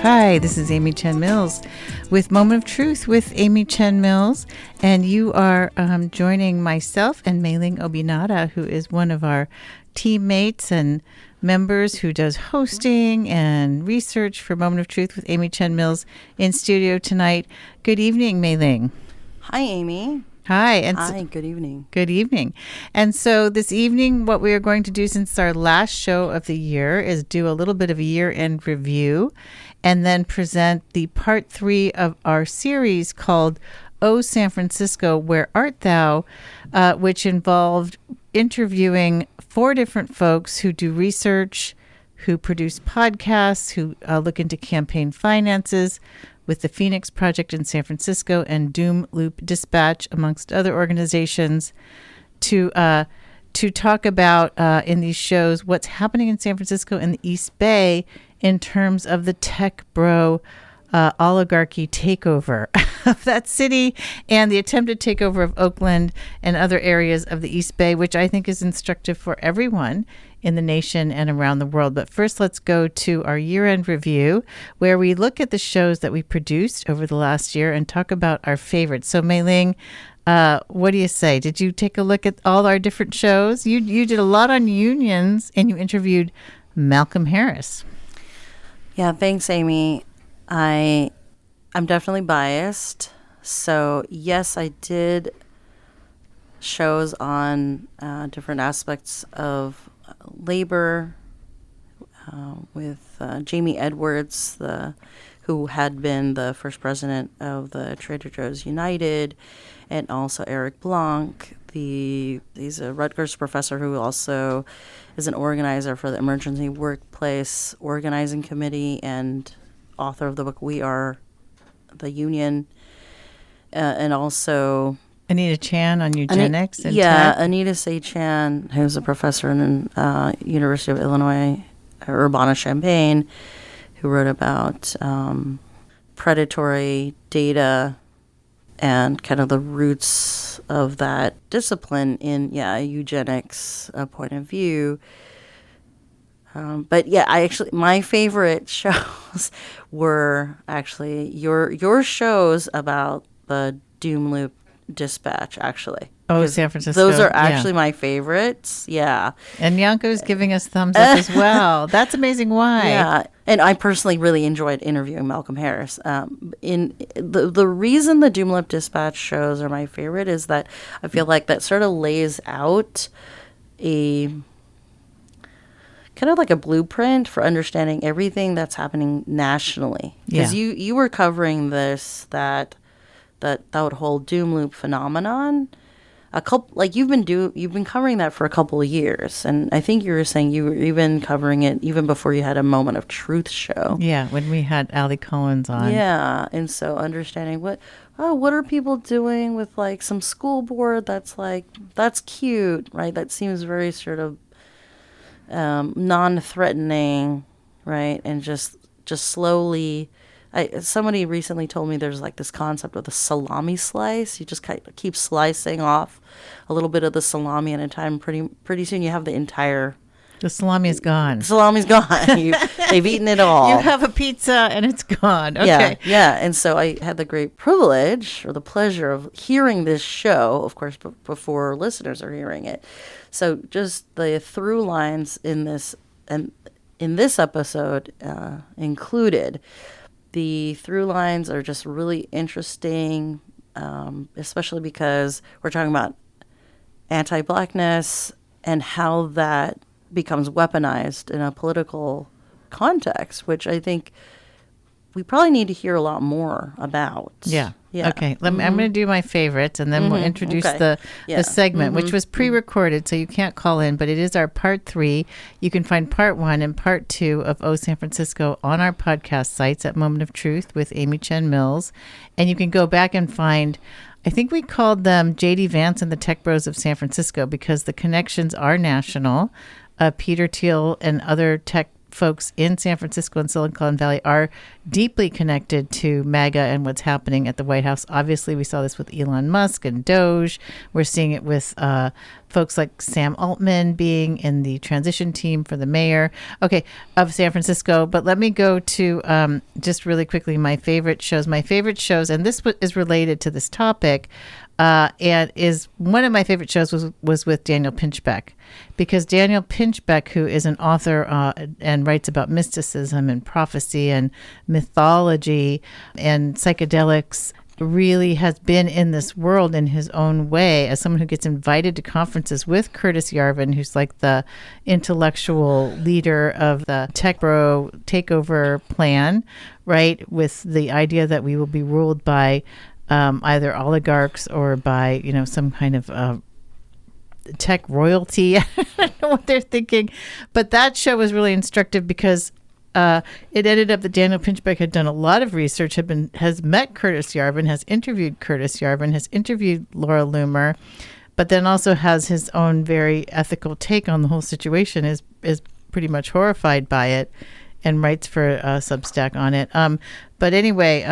Hi, this is Amy Chen Mills with Moment of Truth with Amy Chen Mills. And you are joining myself and Mei-Ling Obinata, who is one of our teammates and members who does hosting and research for Moment of Truth with Amy Chen Mills in studio tonight. Good evening, Mei-Ling. Hi, Amy. Hi. Hi, good evening. Good evening. And so this evening, what we are going to do since it's our last show of the year is do a little bit of a year-end review and then present the part 3 of our series called Oh, San Francisco, Where Art Thou?, which involved interviewing 4 different folks who do research, who produce podcasts, who look into campaign finances, with the Phoenix Project in San Francisco and Doom Loop Dispatch, amongst other organizations, to talk about in these shows what's happening in San Francisco and the East Bay in terms of the tech bro oligarchy takeover of that city and the attempted takeover of Oakland and other areas of the East Bay, which I think is instructive for everyone in the nation and around the world. But first, let's go to our year-end review, where we look at the shows that we produced over the last year and talk about our favorites. So, Mei-Ling, what do you say? Did you take a look at all our different shows? You did a lot on unions, and you interviewed Malcolm Harris. Yeah, thanks, Amy. I'm definitely biased. So, yes, I did shows on different aspects of labor with Jamie Edwards, who had been the first president of the Trader Joe's United, and also Eric Blanc. He's a Rutgers professor who also is an organizer for the Emergency Workplace Organizing Committee and author of the book We Are the Union, and also Anita Chan on eugenics and tech. Anita Say Chan, who's a professor in University of Illinois, Urbana-Champaign, who wrote about predatory data and kind of the roots of that discipline in eugenics point of view. But my favorite shows were actually your shows about the Doom Loop Dispatch, actually. Oh, San Francisco. Those are actually my favorites. Yeah. And Yanko's giving us thumbs up as well. That's amazing. Why? Yeah. And I personally really enjoyed interviewing Malcolm Harris. In the reason the Doom Loop Dispatch shows are my favorite is that I feel like that sort of lays out a kind of like a blueprint for understanding everything that's happening nationally. Because you were covering that whole doom loop phenomenon. You've been covering that for a couple of years, and I think you were saying you were even covering it even before you had a Moment of Truth show. Yeah, when we had Ali Collins on. Yeah, and so understanding what are people doing with like some school board that's cute, right? That seems very sort of non-threatening, right? And just slowly. Somebody recently told me there's like this concept of the salami slice. You just keep slicing off a little bit of the salami at a time. Pretty soon you have the entire. The salami is gone. The salami's gone. They've eaten it all. You have a pizza and it's gone. Okay. Yeah. And so I had the great privilege or the pleasure of hearing this show, of course, before listeners are hearing it. So just the through lines in this episode included. The through lines are just really interesting, especially because we're talking about anti-Blackness and how that becomes weaponized in a political context, which I think we probably need to hear a lot more about. Yeah. Okay. I'm going to do my favorites, and then we'll introduce the segment, which was pre-recorded, so you can't call in, but it is our part 3. You can find part 1 and part 2 of Oh, San Francisco on our podcast sites at Moment of Truth with Amy Chen Mills, and you can go back and find, I think we called them J.D. Vance and the Tech Bros of San Francisco because the connections are national. Peter Thiel and other tech folks in San Francisco and Silicon Valley are deeply connected to MAGA and what's happening at the White House. Obviously, we saw this with Elon Musk and Doge. We're seeing it with folks like Sam Altman being in the transition team for the mayor, of San Francisco. But let me go to just really quickly my favorite shows. My favorite shows, and this is related to this topic, and is one of my favorite shows was with Daniel Pinchbeck, because Daniel Pinchbeck, who is an author and writes about mysticism and prophecy and mythology and psychedelics, really has been in this world in his own way as someone who gets invited to conferences with Curtis Yarvin, who's like the intellectual leader of the tech bro takeover plan, right? With the idea that we will be ruled by either oligarchs or by, some kind of tech royalty. I don't know what they're thinking. But that show was really instructive because it ended up that Daniel Pinchbeck had done a lot of research, has met Curtis Yarvin, has interviewed Curtis Yarvin, has interviewed Laura Loomer, but then also has his own very ethical take on the whole situation, is pretty much horrified by it, and writes for Substack on it. But anyway,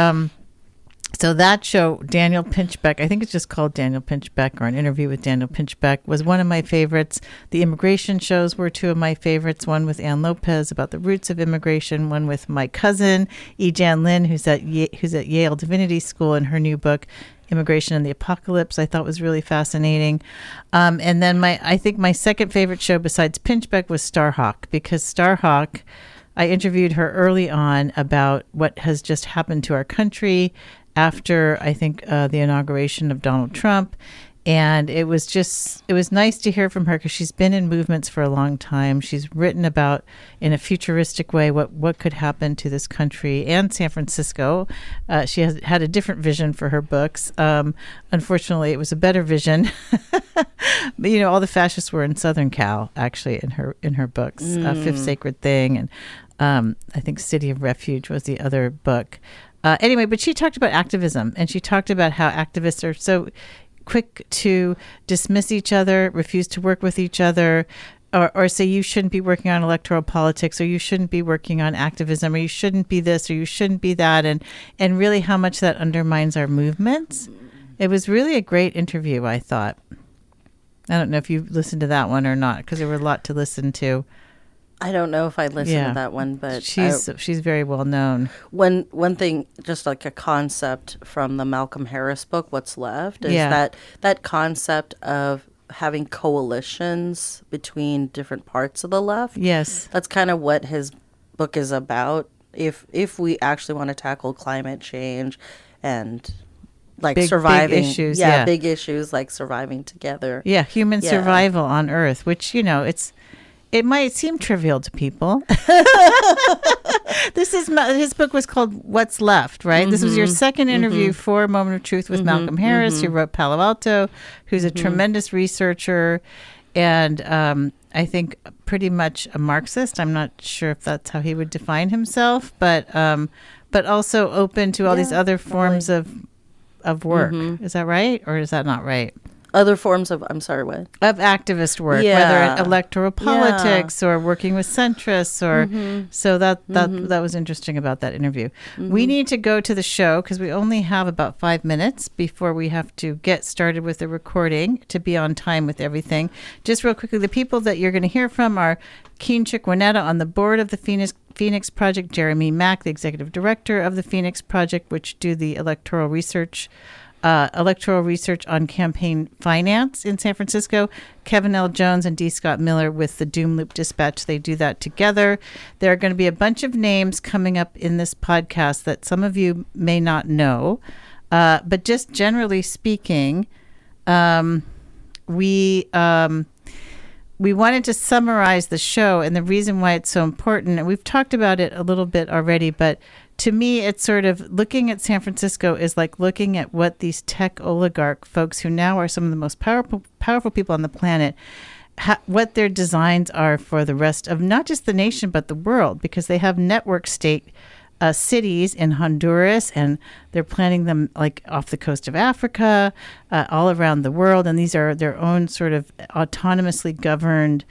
so that show, Daniel Pinchbeck, I think it's just called Daniel Pinchbeck, or An Interview with Daniel Pinchbeck, was one of my favorites. The immigration shows were two of my favorites, one with Ann Lopez about the roots of immigration, one with my cousin, Ejan Lin, who's at Yale Divinity School, and her new book, Immigration and the Apocalypse, I thought was really fascinating. And then I think my second favorite show besides Pinchbeck was Starhawk, because Starhawk, I interviewed her early on about what has just happened to our country after, I think, the inauguration of Donald Trump. And it was nice to hear from her, because she's been in movements for a long time. She's written about, in a futuristic way, what could happen to this country and San Francisco. She has had a different vision for her books. Unfortunately, it was a better vision. But, all the fascists were in Southern Cal, actually, in her books. Fifth Sacred Thing, and I think City of Refuge was the other book. Anyway, but she talked about activism, and she talked about how activists are so quick to dismiss each other, refuse to work with each other, or say you shouldn't be working on electoral politics, or you shouldn't be working on activism, or you shouldn't be this, or you shouldn't be that, and really how much that undermines our movements. It was really a great interview, I thought. I don't know if you listened to that one or not, because there were a lot to listen to. I don't know if I listened to that one, but she's very well known. One thing, just like a concept from the Malcolm Harris book, What's Left, is that concept of having coalitions between different parts of the left. Yes. That's kind of what his book is about. If we actually want to tackle climate change and like surviving big issues, big issues like surviving together. Yeah, human survival on Earth, which, it might seem trivial to people. His book was called What's Left, right? Mm-hmm. This was your second interview for Moment of Truth with Malcolm Harris, who wrote Palo Alto, who's a tremendous researcher, and I think pretty much a Marxist. I'm not sure if that's how he would define himself, but also open to all these other forms of work. Is that right, or is that not right? Other forms of, I'm sorry, what? Of activist work, whether electoral politics or working with centrists, or so that was interesting about that interview. We need to go to the show because we only have about 5 minutes before we have to get started with the recording to be on time with everything. Just real quickly, the people that you're going to hear from are Keenchik Winetta on the board of the Phoenix Project, Jeremy Mack, the executive director of the Phoenix Project, which do the electoral research on campaign finance in San Francisco. Kevin L. Jones and D. Scott Miller with the Doom Loop Dispatch. They do that together. There are going to be a bunch of names coming up in this podcast that some of you may not know. But just generally speaking, we wanted to summarize the show and the reason why it's so important. And we've talked about it a little bit already, but to me, it's sort of looking at San Francisco is like looking at what these tech oligarch folks, who now are some of the most powerful people on the planet, what their designs are for the rest of not just the nation, but the world, because they have network state cities in Honduras, and they're planning them like off the coast of Africa, all around the world. And these are their own sort of autonomously governed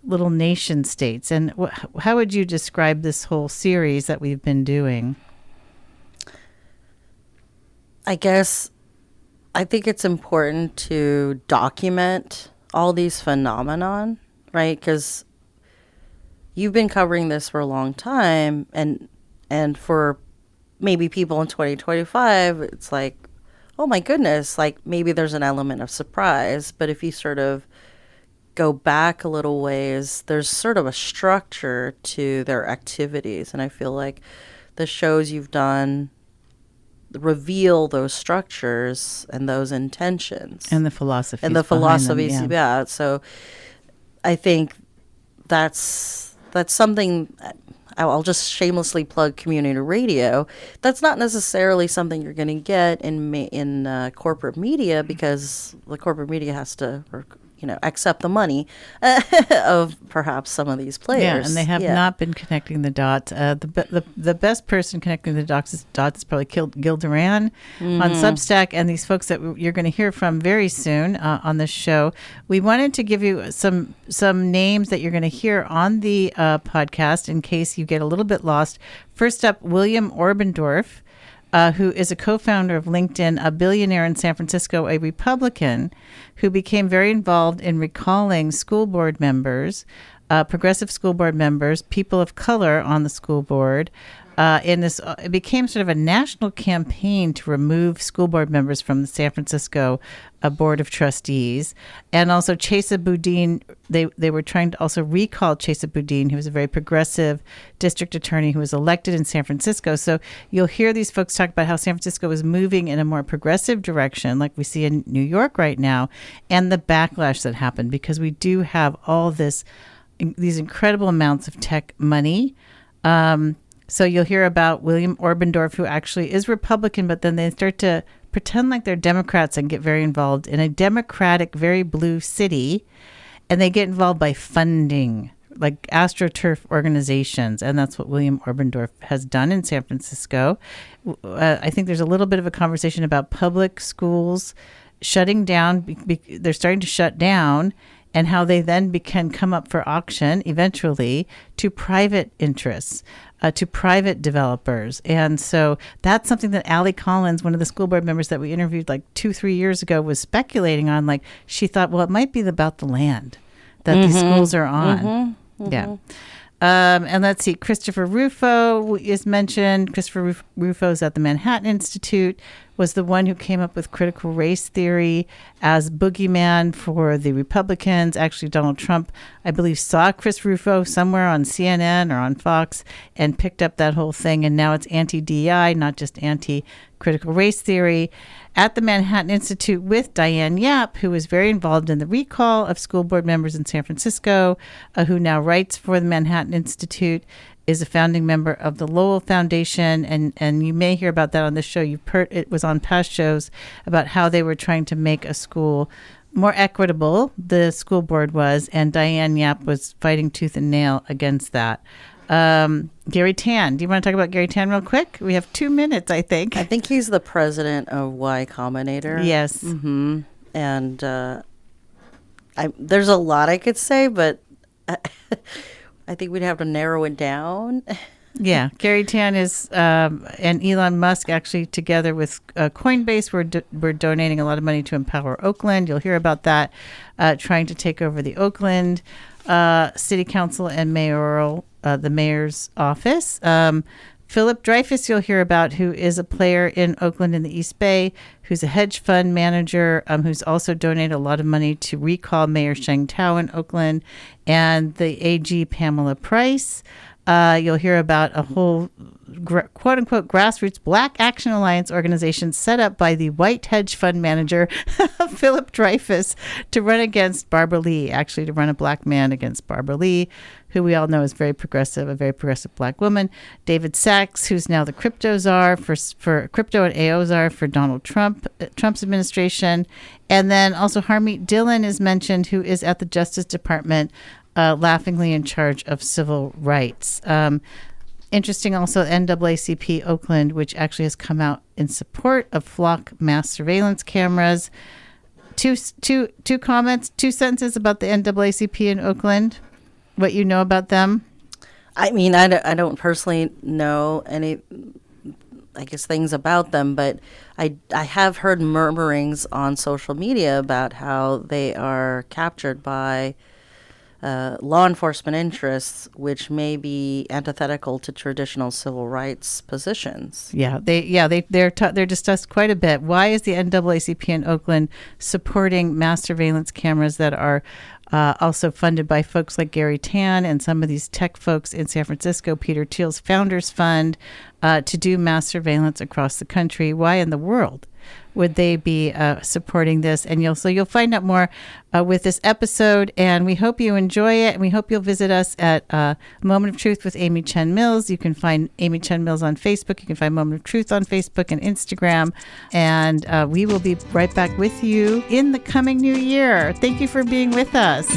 little nation states. And how would you describe this whole series that we've been doing? I guess I think it's important to document all these phenomenon, right? Because you've been covering this for a long time, and for maybe people in 2025, it's like, oh my goodness, like maybe there's an element of surprise. But if you sort of go back a little ways, there's sort of a structure to their activities, and I feel like the shows you've done reveal those structures and those intentions And the philosophies. and the philosophies. Behind them, yeah. Yeah. So I think that's something. I'll just shamelessly plug community radio. That's not necessarily something you're going to get in corporate media, because the corporate media has to, accept the money of perhaps some of these players. Yeah, and they have not been connecting the dots. The best person connecting the dots is probably Gil Duran on Substack, and these folks that you're going to hear from very soon on this show. We wanted to give you some names that you're going to hear on the podcast in case you get a little bit lost. First up, William Orbendorf, who is a co-founder of LinkedIn, a billionaire in San Francisco, a Republican who became very involved in recalling school board members, progressive school board members, people of color on the school board. It became sort of a national campaign to remove school board members from the San Francisco Board of Trustees. And also Chesa Boudin, they were trying to also recall Chesa Boudin, who was a very progressive district attorney who was elected in San Francisco. So you'll hear these folks talk about how San Francisco is moving in a more progressive direction, like we see in New York right now, and the backlash that happened, because we do have all these incredible amounts of tech money. So you'll hear about William Orbendorf, who actually is Republican, but then they start to pretend like they're Democrats and get very involved in a Democratic, very blue city. And they get involved by funding, like AstroTurf organizations. And that's what William Orbendorf has done in San Francisco. I think there's a little bit of a conversation about public schools shutting down. They're starting to shut down, and how they then can come up for auction eventually to private interests, to private developers. And so that's something that Allie Collins, one of the school board members that we interviewed like 2-3 years ago, was speculating on. Like, she thought, well, it might be about the land that these schools are on. Yeah. And let's see, Christopher Rufo is mentioned. Christopher Rufo is at the Manhattan Institute, was the one who came up with critical race theory as boogeyman for the Republicans. Actually, Donald Trump, I believe, saw Chris Rufo somewhere on CNN or on Fox and picked up that whole thing. And now it's anti-DEI, not just anti-critical race theory. At the Manhattan Institute with Diane Yap, who was very involved in the recall of school board members in San Francisco, who now writes for the Manhattan Institute, is a founding member of the Lowell Foundation, and you may hear about that on this show. It was on past shows about how they were trying to make a school more equitable, the school board was, and Diane Yap was fighting tooth and nail against that. Gary Tan. Do you want to talk about Gary Tan real quick? We have 2 minutes, I think. I think he's the president of Y Combinator. Yes. Mm-hmm. And there's a lot I could say, but I think we'd have to narrow it down. Yeah, Gary Tan is, and Elon Musk actually together with Coinbase, we're donating a lot of money to Empower Oakland. You'll hear about that, trying to take over the Oakland City Council and the mayor's office. Philip Dreyfus, you'll hear about, who is a player in Oakland in the East Bay, who's a hedge fund manager, who's also donated a lot of money to recall Mayor Sheng Tao in Oakland, and the AG Pamela Price. You'll hear about a whole quote-unquote grassroots Black Action Alliance organization set up by the white hedge fund manager, Philip Dreyfus, to run against Barbara Lee, actually to run a black man against Barbara Lee, who we all know is very progressive, a very progressive black woman. David Sachs, who's now the crypto czar for crypto and AO czar for Donald Trump's administration. And then also Harmeet Dillon is mentioned, who is at the Justice Department, laughingly in charge of civil rights. Interesting also, NAACP Oakland, which actually has come out in support of flock mass surveillance cameras. Two comments, 2 sentences about the NAACP in Oakland. what you know about them? I mean, I don't personally know any, I guess, things about them, but I have heard murmurings on social media about how they are captured by law enforcement interests, which may be antithetical to traditional civil rights positions. They're discussed quite a bit. Why is the NAACP in Oakland supporting mass surveillance cameras that are also funded by folks like Gary Tan and some of these tech folks in San Francisco, Peter Thiel's Founders Fund, to do mass surveillance across the country? Why in the world would they be supporting this? And you'll find out more with this episode, and we hope you enjoy it, and we hope you'll visit us at Moment of Truth with Amy Chen Mills. You can find Amy Chen Mills on Facebook. You can find Moment of Truth on Facebook and Instagram, and we will be right back with you in the coming new year. Thank you for being with us.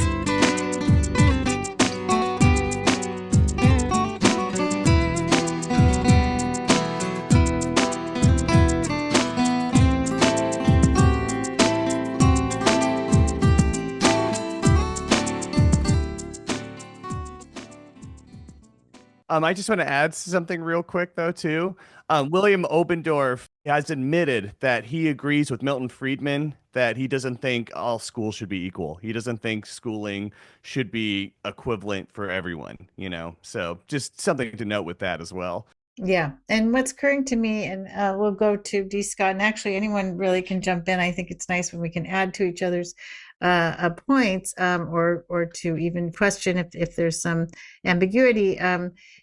I just want to add something real quick, though, too. William Obendorf has admitted that he agrees with Milton Friedman that he doesn't think all schools should be equal. He doesn't think schooling should be equivalent for everyone, you know? So just something to note with that as well. Yeah. And what's occurring to me, and we'll go to D. Scott, and actually anyone really can jump in. I think it's nice when we can add to each other's points, or to even question if there's some ambiguity.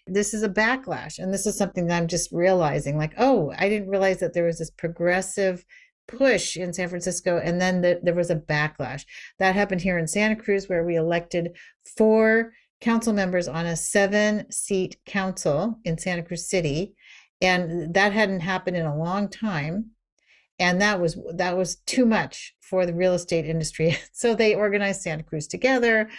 This is a backlash, and this is something that I'm just realizing, like, oh, I didn't realize that there was this progressive push in San Francisco, and then there was a backlash. That happened here in Santa Cruz, where we elected 4 council members on a 7-seat council in Santa Cruz City, and that hadn't happened in a long time. And that was too much for the real estate industry. So they organized Santa Cruz Together,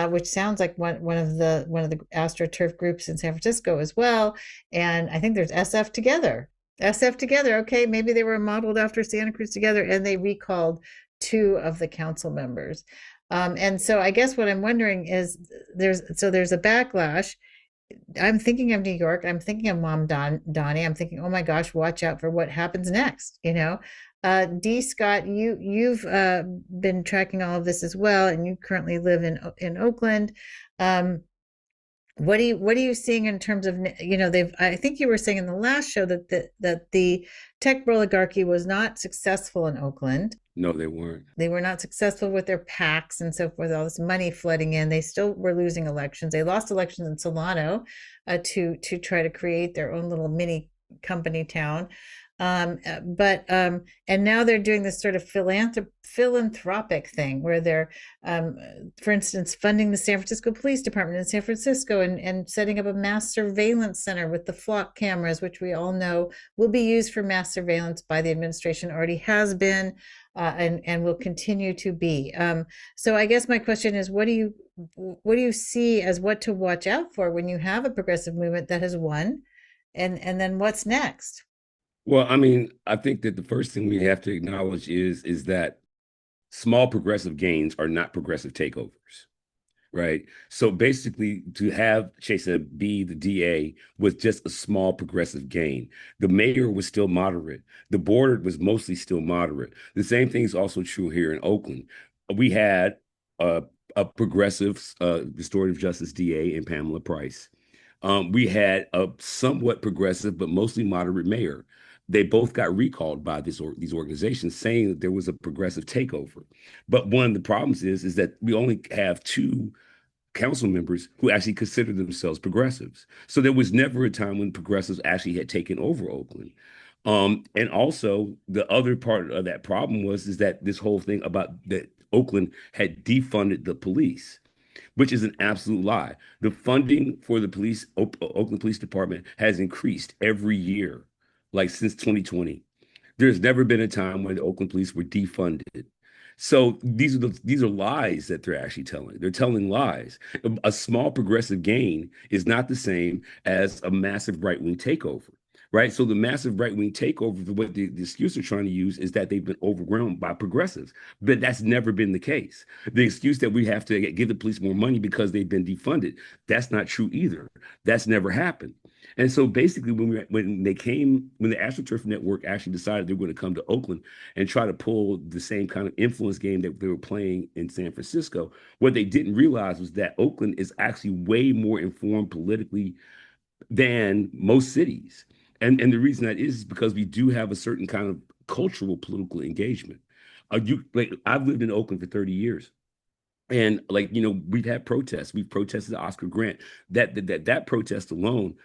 which sounds like one of the AstroTurf groups in San Francisco as well. And I think there's SF Together. SF Together. Okay, maybe they were modeled after Santa Cruz Together, and they recalled 2 of the council members. And so I guess what I'm wondering is there's a backlash. I'm thinking of New York. I'm thinking of Mom Donnie. I'm thinking, oh my gosh, watch out for what happens next. D. Scott, you've been tracking all of this as well, and you currently live in Oakland. What are you seeing in terms of, I think you were saying in the last show that the tech oligarchy was not successful in Oakland. No, they weren't. They were not successful with their PACs and so forth, all this money flooding in. They still were losing elections. They lost elections in Solano to try to create their own little mini company town. And now they're doing this sort of philanthropic thing where they're, for instance, funding the San Francisco Police Department in San Francisco and setting up a mass surveillance center with the flock cameras, which we all know will be used for mass surveillance by the administration, already has been, and will continue to be. So I guess my question is, what do you see as what to watch out for when you have a progressive movement that has won, and then what's next? Well, I mean, I think that the first thing we have to acknowledge is that small progressive gains are not progressive takeovers, right? So basically, to have Chesa be the DA was just a small progressive gain. The mayor was still moderate. The board was mostly still moderate. The same thing is also true here in Oakland. We had a progressive restorative justice DA in Pamela Price. We had a somewhat progressive but mostly moderate mayor. They both got recalled by these organizations, saying that there was a progressive takeover. But one of the problems is that we only have 2 council members who actually consider themselves progressives. So there was never a time when progressives actually had taken over Oakland. And also the other part of that problem is that this whole thing about that Oakland had defunded the police, which is an absolute lie. The funding for the Oakland Police Department has increased every year, like since 2020. There's never been a time when the Oakland police were defunded. So these are lies that they're actually telling. They're telling lies. A small progressive gain is not the same as a massive right-wing takeover, right? So the massive right-wing takeover, what the excuse they're trying to use is that they've been overwhelmed by progressives. But that's never been the case. The excuse that we have to give the police more money because they've been defunded, that's not true either. That's never happened. And so basically, when the AstroTurf Network actually decided they were going to come to Oakland and try to pull the same kind of influence game that they were playing in San Francisco, what they didn't realize was that Oakland is actually way more informed politically than most cities. And the reason that is because we do have a certain kind of cultural political engagement. I've lived in Oakland for 30 years. And we've had protests. We've protested Oscar Grant. That protest alone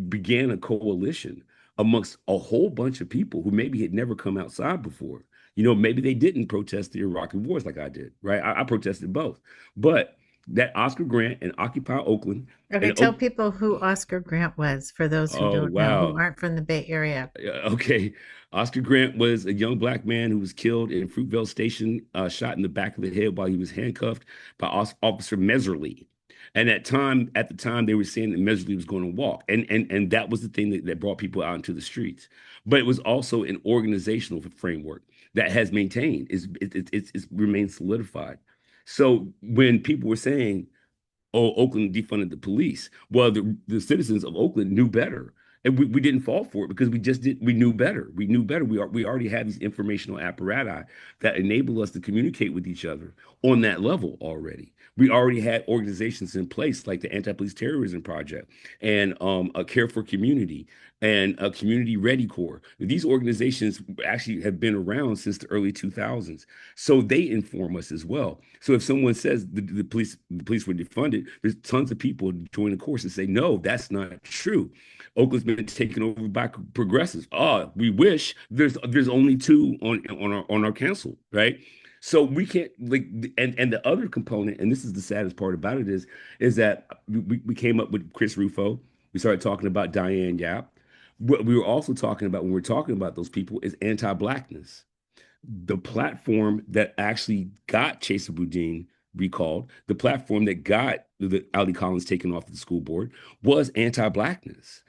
began a coalition amongst a whole bunch of people who maybe had never come outside before. Maybe they didn't protest the Iraqi wars like I did, right? I protested both. But that Oscar Grant and Occupy Oakland Okay, and tell people who Oscar Grant was for those who oh don't know, who wow. aren't from the Bay Area. Okay. Oscar Grant was a young black man who was killed in Fruitvale Station, shot in the back of the head while he was handcuffed by Officer Meserly. And at the time, they were saying that Meserly was going to walk, and that was the thing that brought people out into the streets. But it was also an organizational framework that has maintained, it's remained solidified. So when people were saying, oh, Oakland defunded the police. Well, the citizens of Oakland knew better. And we didn't fall for it because we knew better. We knew better. We already had these informational apparati that enable us to communicate with each other on that level already. We already had organizations in place like the Anti-Police Terrorism Project and a Care for Community and a Community Ready Corps. These organizations actually have been around since the early 2000s. So they inform us as well. So if someone says the police were defunded, there's tons of people join the course and say, no, that's not true. Oakland's been taken over by progressives. Oh, we wish there's only two on our council, right? So we can't and the other component, and this is the saddest part about it is that we came up with Chris Rufo. We started talking about Diane Yap. What we were also talking about when we're talking about those people is anti-blackness. The platform that actually got Chesa Boudin recalled, the platform that got the Ali Collins taken off the school board was anti-blackness.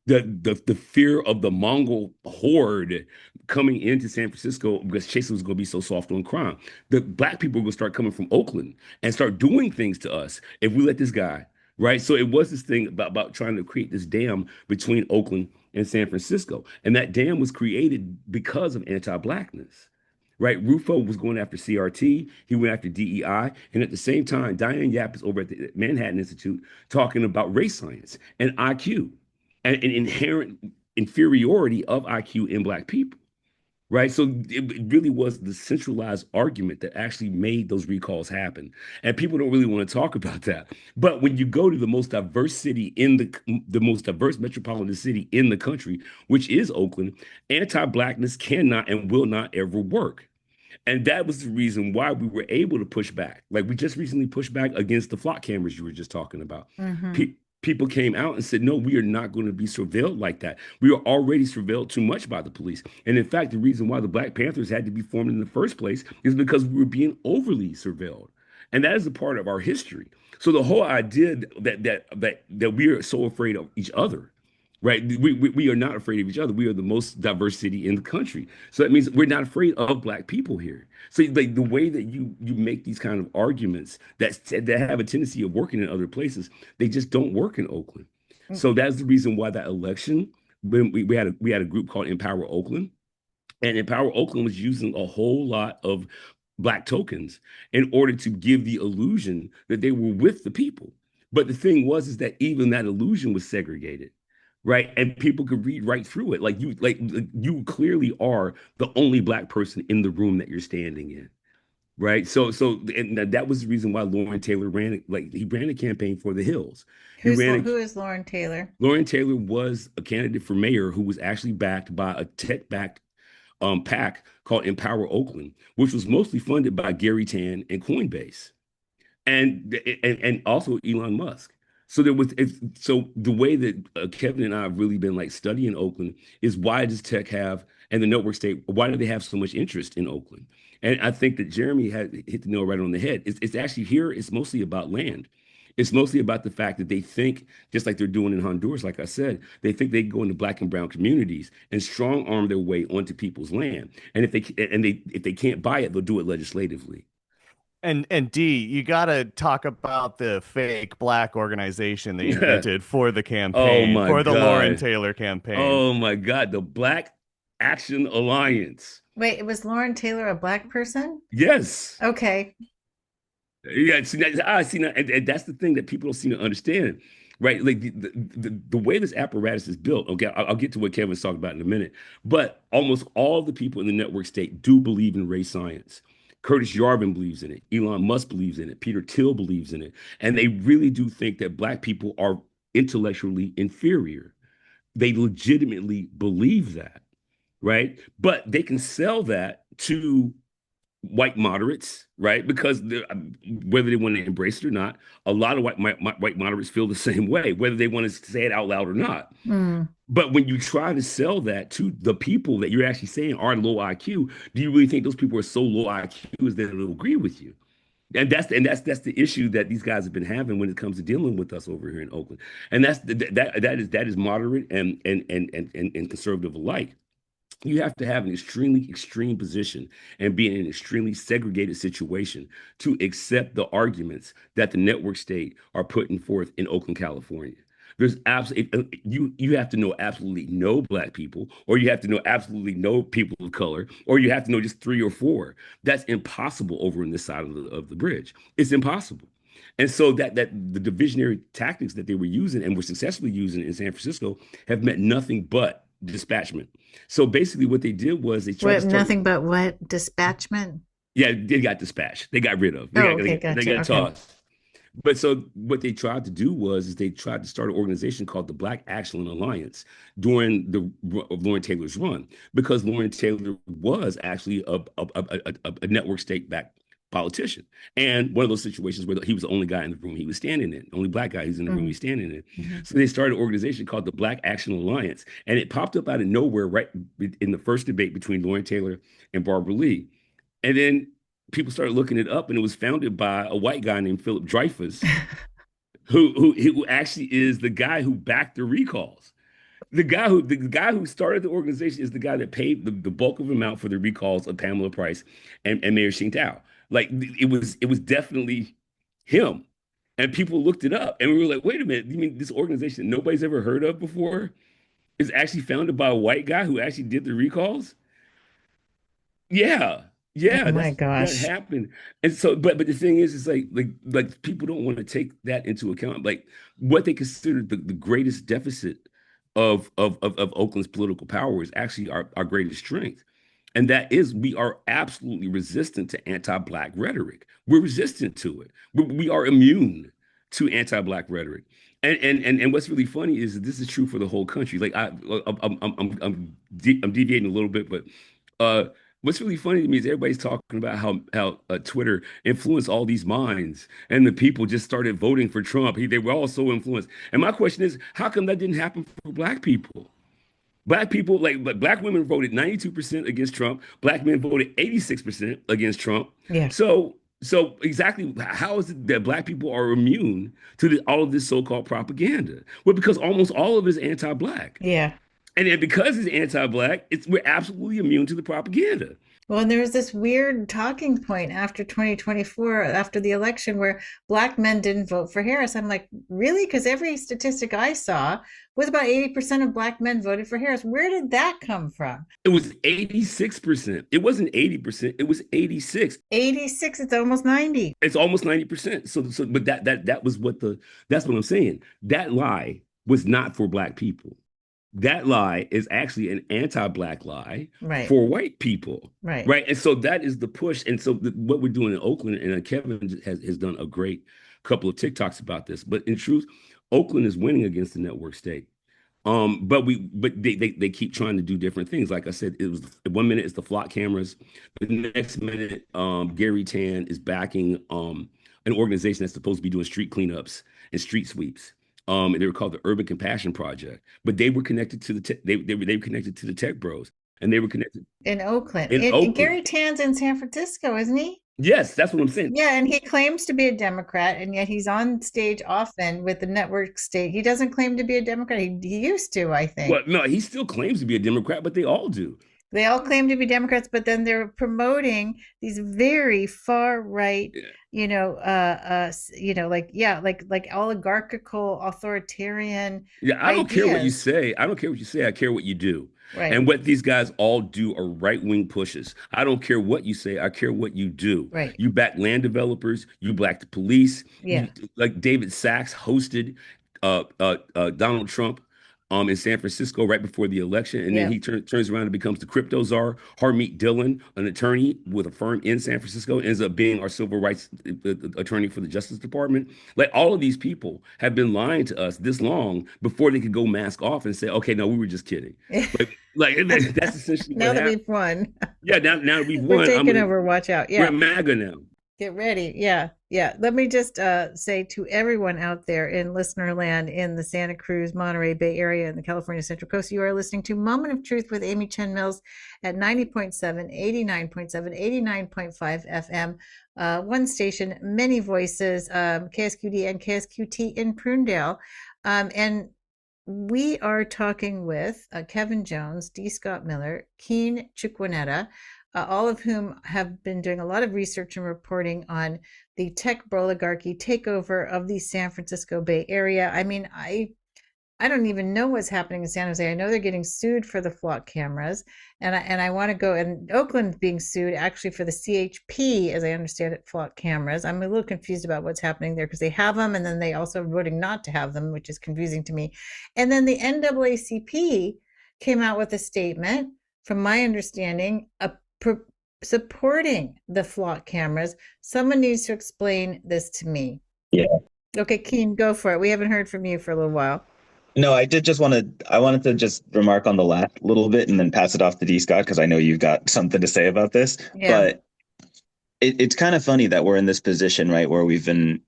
The fear of the Mongol horde coming into San Francisco because Chase was going to be so soft on crime. The black people were going to start coming from Oakland and start doing things to us if we let this guy, right? So it was this thing about trying to create this dam between Oakland and San Francisco. And that dam was created because of anti-blackness. Right, Rufo was going after CRT. He went after DEI, and at the same time, Diane Yap is over at the Manhattan Institute talking about race science and IQ and an inherent inferiority of IQ in Black people, right? So it really was the centralized argument that actually made those recalls happen. And people don't really want to talk about that. But when you go to the most diverse city in the most diverse metropolitan city in the country, which is Oakland, anti-Blackness cannot and will not ever work. And that was the reason why we were able to push back. Like we just recently pushed back against the flock cameras you were just talking about. Mm-hmm. People came out and said, no, we are not going to be surveilled like that. We are already surveilled too much by the police. And in fact, the reason why the Black Panthers had to be formed in the first place is because we were being overly surveilled. And that is a part of our history. So the whole idea that we are so afraid of each other, right? We are not afraid of each other. We are the most diverse city in the country. So that means we're not afraid of Black people here. So like the way that you make these kind of arguments that have a tendency of working in other places, they just don't work in Oakland. So that's the reason why that election, when we had a group called Empower Oakland, and Empower Oakland was using a whole lot of Black tokens in order to give the illusion that they were with the people. But the thing was is that even that illusion was segregated, right? And people could read right through it. Like you clearly are the only Black person in the room that you're standing in. Right. And that was the reason why Lauren Taylor he ran a campaign for the Hills. Who is Lauren Taylor? Lauren Taylor was a candidate for mayor who was actually backed by a tech-backed PAC called Empower Oakland, which was mostly funded by Gary Tan and Coinbase and also Elon Musk. So so the way that Kevin and I have really been like studying Oakland is why does tech have and the network state, why do they have so much interest in Oakland? And I think that Jeremy had hit the nail right on the head. It's actually here, it's mostly about land. It's mostly about the fact that they think, just like they're doing in Honduras, like I said, they think they can go into black and brown communities and strong arm their way onto people's land. And if they can't buy it, they'll do it legislatively. And D, you got to talk about the fake black organization they invented for the Oh campaign, my for the Lauren God. Taylor campaign. Oh my God. The Black Action Alliance. Wait, was Lauren Taylor a black person? Yes. Okay. Yeah, see now, and that's the thing that people don't seem to understand, right? Like the way this apparatus is built. Okay, I'll get to what Kevin's talking about in a minute. But almost all the people in the network state do believe in race science. Curtis Yarvin believes in it. Elon Musk believes in it. Peter Thiel believes in it, and they really do think that black people are intellectually inferior. They legitimately believe that, right? But they can sell that to white moderates, right? Because whether they want to embrace it or not, a lot of white moderates feel the same way, whether they want to say it out loud or not. Mm. But when you try to sell that to the people that you're actually saying are low IQ, do you really think those people are so low IQ as that they'll agree with you? And that's the issue that these guys have been having when it comes to dealing with us over here in Oakland. And that is moderate and conservative alike. You have to have an extremely extreme position and be in an extremely segregated situation to accept the arguments that the network state are putting forth in Oakland, California. There's absolutely you have to know absolutely no black people, or you have to know absolutely no people of color, or you have to know just three or four. That's impossible over in this side of the bridge. It's impossible. And so that the divisionary tactics that they were using and were successfully using in San Francisco have meant nothing but dispatchment. So basically, what they did was they tried What, to start. nothing but what? Dispatchment? Yeah, they got dispatched. They got rid of. Oh, okay, They gotcha. got Okay. tossed. But so what they tried to do was is they tried to start an organization called the Black Action Alliance during of Lauren Taylor's run, because Lauren Taylor was actually a network state backed politician, and one of those situations where he was the only guy in the room he was standing in, only black guy who's in the room he's standing in. Mm-hmm. So they started an organization called the Black Action Alliance, and it popped up out of nowhere right in the first debate between Lauren Taylor and Barbara Lee, and then people started looking it up, and it was founded by a white guy named Philip Dreyfus, who actually is the guy who backed the recalls. The guy who started the organization is the guy that paid the bulk of the amount for the recalls of Pamela Price and Mayor Shing-Tao. Like it was definitely him. And people looked it up, and we were like, wait a minute, you mean this organization that nobody's ever heard of before is actually founded by a white guy who actually did the recalls? Yeah, Oh yeah, my that gosh. happened. And so, but the thing is, it's like people don't want to take that into account. Like what they consider the greatest deficit of Oakland's political power is actually our greatest strength. And that is we are absolutely resistant to anti-black rhetoric. We're resistant to it. We are immune to anti-black rhetoric. And what's really funny is that this is true for the whole country. Like I'm deviating a little bit, but what's really funny to me is everybody's talking about how Twitter influenced all these minds, and the people just started voting for Trump. They were all so influenced. And my question is, how come that didn't happen for black people? Black people, like black women voted 92% against Trump. Black men voted 86% against Trump. Yeah. So exactly how is it that black people are immune to all of this so-called propaganda? Well, because almost all of it is anti-black. Yeah. And then because it's anti-black, we're absolutely immune to the propaganda. Well, and there was this weird talking point after 2024, after the election, where black men didn't vote for Harris. I'm like, really? Because every statistic I saw was about 80% of black men voted for Harris. Where did that come from? It was 86%. It wasn't 80%. It was 86. 86, it's almost 90. It's almost 90%. But that's what I'm saying. That lie was not for black people. That lie is actually an anti-black lie Right. for white people. Right. Right. And so that is the push. And so what we're doing in Oakland, and Kevin has done a great couple of TikToks about this, but in truth, Oakland is winning against the network state. But they keep trying to do different things. Like I said, it was 1 minute it's the flock cameras. The next minute, Gary Tan is backing an organization that's supposed to be doing street cleanups and street sweeps. And they were called the Urban Compassion Project, but they were connected to they were connected to the tech bros, and they were connected In Oakland. in Oakland. Gary Tan's in San Francisco, isn't he? Yes, that's what I'm saying. Yeah, and he claims to be a Democrat, and yet he's on stage often with the network state. He doesn't claim to be a Democrat. He used to, I think. Well, no, he still claims to be a Democrat, but they all do. They all claim to be Democrats, but then they're promoting these very far right, Yeah. like yeah, like oligarchical, authoritarian Yeah, I don't care what you ideas. say. I don't care what you say. I care what you do. Right, And what these guys all do are right-wing pushes. I don't care what you say. I care what you do. right. You back land developers. You back the police. Yeah, Like David Sachs hosted Donald Trump in San Francisco right before the election, and then yeah. he turns around and becomes the crypto czar. Harmeet Dillon, an attorney with a firm in San Francisco, ends up being our civil rights attorney for the Justice Department. Like all of these people have been lying to us this long before they could go mask off and say, "Okay, no, we were just kidding." Like that's essentially Now what that happened. we've won, Yeah, now we've we're won. taking over. Watch out. We're Yeah. MAGA now. Get ready. Yeah. Yeah. Let me just say to everyone out there in listener land in the Santa Cruz, Monterey Bay Area, and the California Central Coast, you are listening to Moment of Truth with Amy Chen Mills at 90.7, 89.7, 89.5 FM. One station, many voices, KSQD and KSQT in Prunedale. And we are talking with Kevin Jones, D. Scott Miller, Keen Chukwunetta, all of whom have been doing a lot of research and reporting on the tech oligarchy takeover of the San Francisco Bay Area. I mean, I don't even know what's happening in San Jose. I know they're getting sued for the flock cameras, and I want to go. And Oakland's being sued actually for the CHP, as I understand it, flock cameras. I'm a little confused about what's happening there because they have them, and then they also are voting not to have them, which is confusing to me. And then the NAACP came out with a statement, from my understanding, supporting the flock cameras. Someone needs to explain this to me. Yeah. Okay, Keen, go for it. We haven't heard from you for a little while. No, I did just want to, I wanted to just remark on the last little bit and then pass it off to D. Scott because I know you've got something to say about this. Yeah. But it's kind of funny that we're in this position, right, where we've been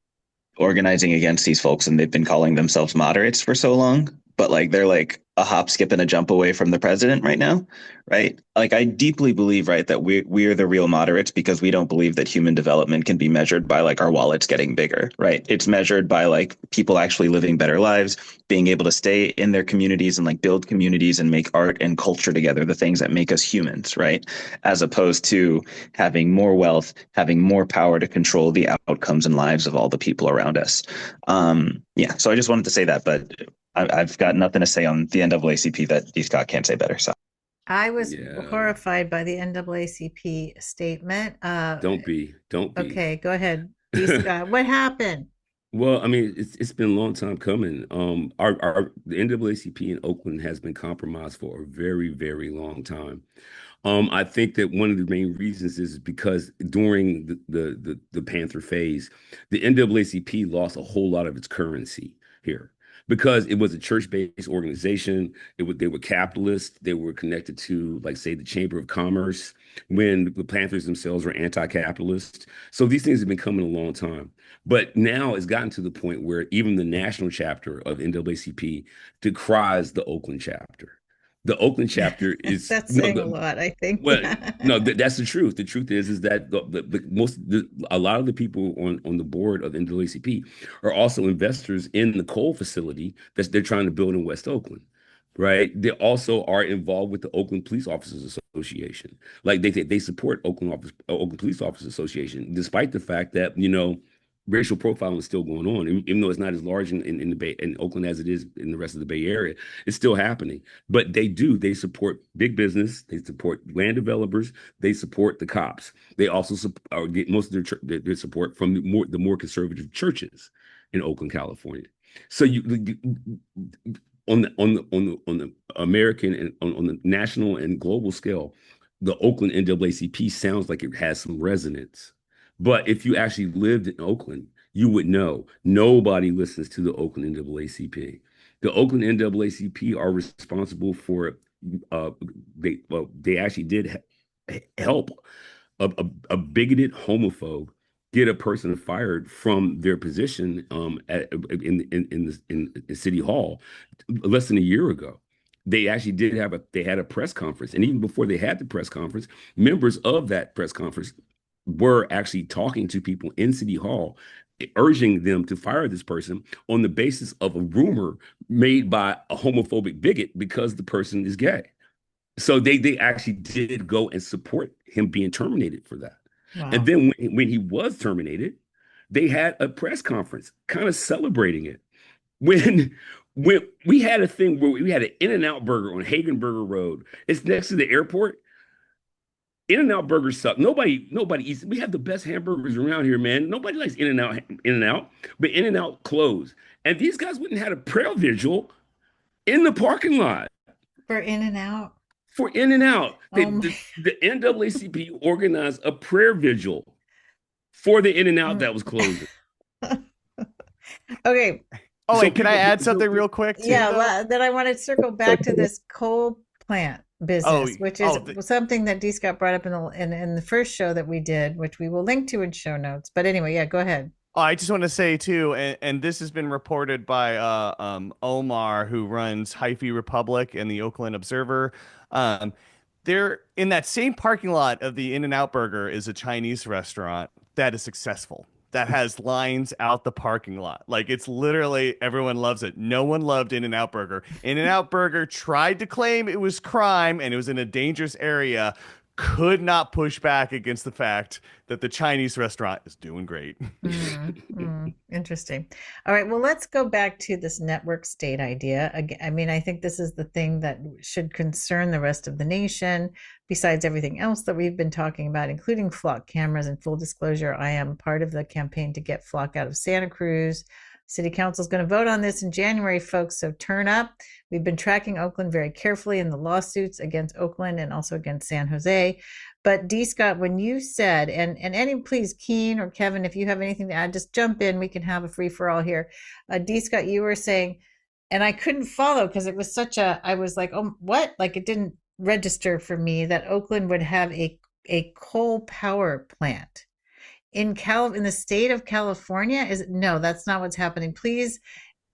organizing against these folks and they've been calling themselves moderates for so long, but like they're like a hop, skip, and a jump away from the president right now, right? Like I deeply believe, right, that we're the real moderates because we don't believe that human development can be measured by like our wallets getting bigger, right? It's measured by like people actually living better lives, being able to stay in their communities and like build communities and make art and culture together, the things that make us humans, right? As opposed to having more wealth, having more power to control the outcomes and lives of all the people around us. Yeah, so I just wanted to say that, but I've got nothing to say on the NAACP that D. Scott can't say better. So I was Yeah. horrified by the NAACP statement. Don't be. Okay, go ahead, D. Scott. What happened? Well, I mean, it's been a long time coming. Our the NAACP in Oakland has been compromised for a very, very long time. I think that one of the main reasons is because during the Panther phase, the NAACP lost a whole lot of its currency here because it was a church-based organization. They were capitalists. They were connected to, like, say, the Chamber of Commerce when the Panthers themselves were anti-capitalist. So these things have been coming a long time. But now it's gotten to the point where even the national chapter of NAACP decries the Oakland chapter. The Oakland chapter is That's no, saying a lot, I think. well, no, that's the truth. The truth is that a lot of the people on the board of NAACP are also investors in the coal facility that they're trying to build in West Oakland, right? They also are involved with the Oakland Police Officers Association. Like they support Oakland Police Officers Association, despite the fact that racial profiling is still going on, even though it's not as large in the Bay in Oakland as it is in the rest of the Bay Area. It's still happening. But they support big business, they support land developers, they support the cops. They also get most of their support from the more conservative churches in Oakland, California. So on the American and on the national and global scale, the Oakland NAACP sounds like it has some resonance. But if you actually lived in Oakland, you would know nobody listens to the Oakland NAACP. The Oakland NAACP are responsible for uh, they actually did help a bigoted homophobe get a person fired from their position in City Hall less than a year ago. They actually they had a press conference, and even before they had the press conference, members of that press conference were actually talking to people in City Hall, urging them to fire this person on the basis of a rumor made by a homophobic bigot because the person is gay. So they actually did go and support him being terminated for that. And Wow. then when he was terminated, they had a press conference kind of celebrating it. When when we had a thing where we had an In-N-Out burger on Hagenberger Road. It's next to the airport. In-N-Out burgers suck. Nobody eats. We have the best hamburgers around here, man. Nobody likes In-N-Out, but In-N-Out closed. And these guys went and had a prayer vigil in the parking lot For In-N-Out. for In-N-Out. Oh my. The NAACP organized a prayer vigil for the In-N-Out that was closing. Okay. Oh, So wait, can I people- add something real quick too? Yeah, though? well, then I want to circle back to this coal plant business, which is the- something that D. Scott brought up in the first show that we did, which we will link to in show notes. But anyway, yeah, go ahead. Oh, I just want to say too, and this has been reported by Omar, who runs Hyphy Republic and the Oakland Observer. Um, they're in that same parking lot of the In-N-Out Burger is a Chinese restaurant that is successful. That has lines out the parking lot. Like it's literally everyone loves it. No one loved In-N-Out Burger. In-N-Out Burger tried to claim it was crime and it was in a dangerous area. Could not push back against the fact that the Chinese restaurant is doing great. Interesting. All right, well, let's go back to this network state idea. Again, I mean, I think this is the thing that should concern the rest of the nation, besides everything else that we've been talking about, including flock cameras. And full disclosure, I am part of the campaign to get flock out of Santa Cruz. City Council is going to vote on this in January, folks, so turn up. We've been tracking Oakland very carefully in the lawsuits against Oakland and also against San Jose. But D. Scott, when you said, and any, please, Keen or Kevin, if you have anything to add, just jump in. We can have a free-for-all here. D. Scott, you were saying, and I couldn't follow because it was I was like, oh, what? Like it didn't register for me that Oakland would have a coal power plant. In the state of California, no, that's not what's happening. Please,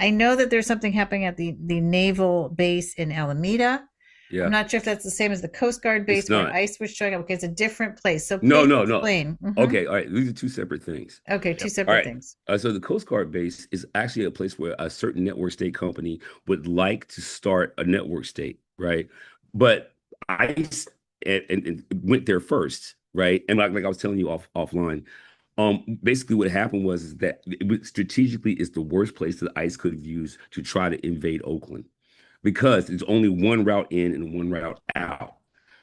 I know that there's something happening at the naval base in Alameda. Yeah. I'm not sure if that's the same as the Coast Guard base where ICE was showing up. Okay, it's a different place. So No. explain. Okay, all right. These are two separate things. Okay, two separate things. So the Coast Guard base is actually a place where a certain network state company would like to start a network state, right? But ICE and went there first, right? And like I was telling you offline, basically what happened was that strategically is the worst place that ICE could have used to try to invade Oakland because there's only one route in and one route out.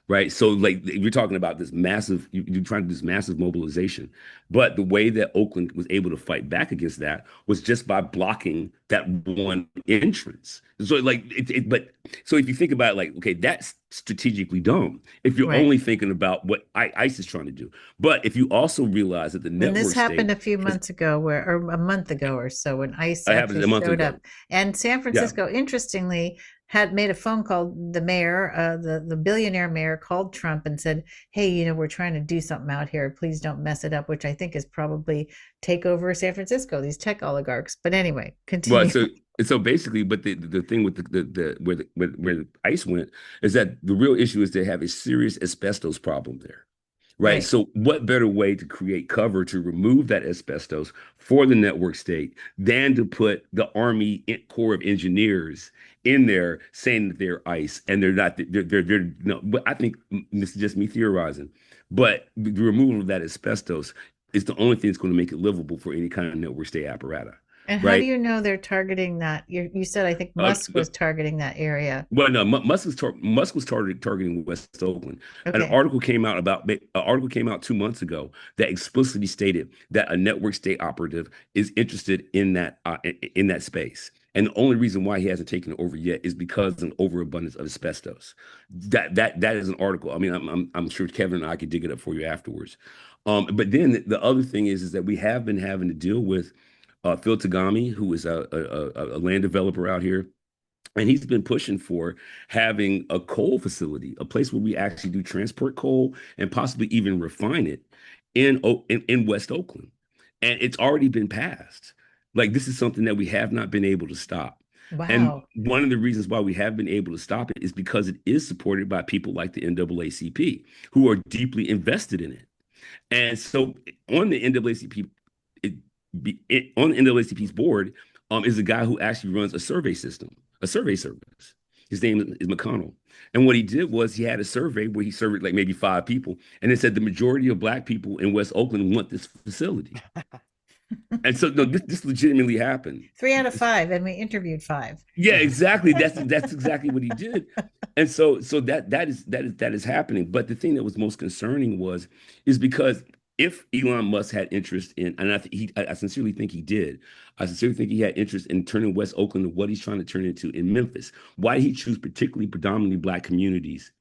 Right. So like you're talking about this massive, you're trying to do this massive mobilization. But the way that Oakland was able to fight back against that was just by blocking that one entrance. So like so if you think about it, like, OK, that's strategically dumb if you're only thinking about what ICE is trying to do. But if you also realize that the network. And this happened a few months ago or a month ago or so when ICE actually showed up. And San Francisco, interestingly, had made a phone call. The mayor, the billionaire mayor, called Trump and said, hey, we're trying to do something out here. Please don't mess it up, which I think is probably take over San Francisco, these tech oligarchs. But anyway, continue. Well, so basically, but the thing with where the ICE went is that the real issue is they have a serious asbestos problem there. Right. So what better way to create cover to remove that asbestos for the network state than to put the Army Corps of Engineers in there saying that they're ICE and they're not. They're no. But I think this is just me theorizing. But the removal of that asbestos is the only thing that's going to make it livable for any kind of network state apparatus. And how do you know they're targeting that? You said I think Musk was targeting that area. Well, no, Musk was targeting West Oakland. Okay. An article came out 2 months ago that explicitly stated that a network state operative is interested in that space. And the only reason why he hasn't taken it over yet is because of an overabundance of asbestos. That is an article. I mean, I'm sure Kevin and I could dig it up for you afterwards. But then the other thing is that we have been having to deal with Phil Tagami, who is a land developer out here. And he's been pushing for having a coal facility, a place where we actually do transport coal and possibly even refine it in West Oakland. And it's already been passed. Like this is something that we have not been able to stop. Wow. And one of the reasons why we have been able to stop it is because it is supported by people like the NAACP who are deeply invested in it. And so on the NAACP, on the NAACP's board, is a guy who actually runs a survey system, a survey service. His name is McConnell. And what he did was he had a survey where he surveyed like maybe 5 people, and it said the majority of Black people in West Oakland want this facility. And so no, this legitimately happened. 3 out of 5, and we interviewed 5. Yeah, exactly. That's exactly what he did. And so that is happening. But the thing that was most concerning is because if Elon Musk had interest in, and I sincerely think he did, I sincerely think he had interest in turning West Oakland to what he's trying to turn into in Memphis. Why did he choose particularly predominantly Black communities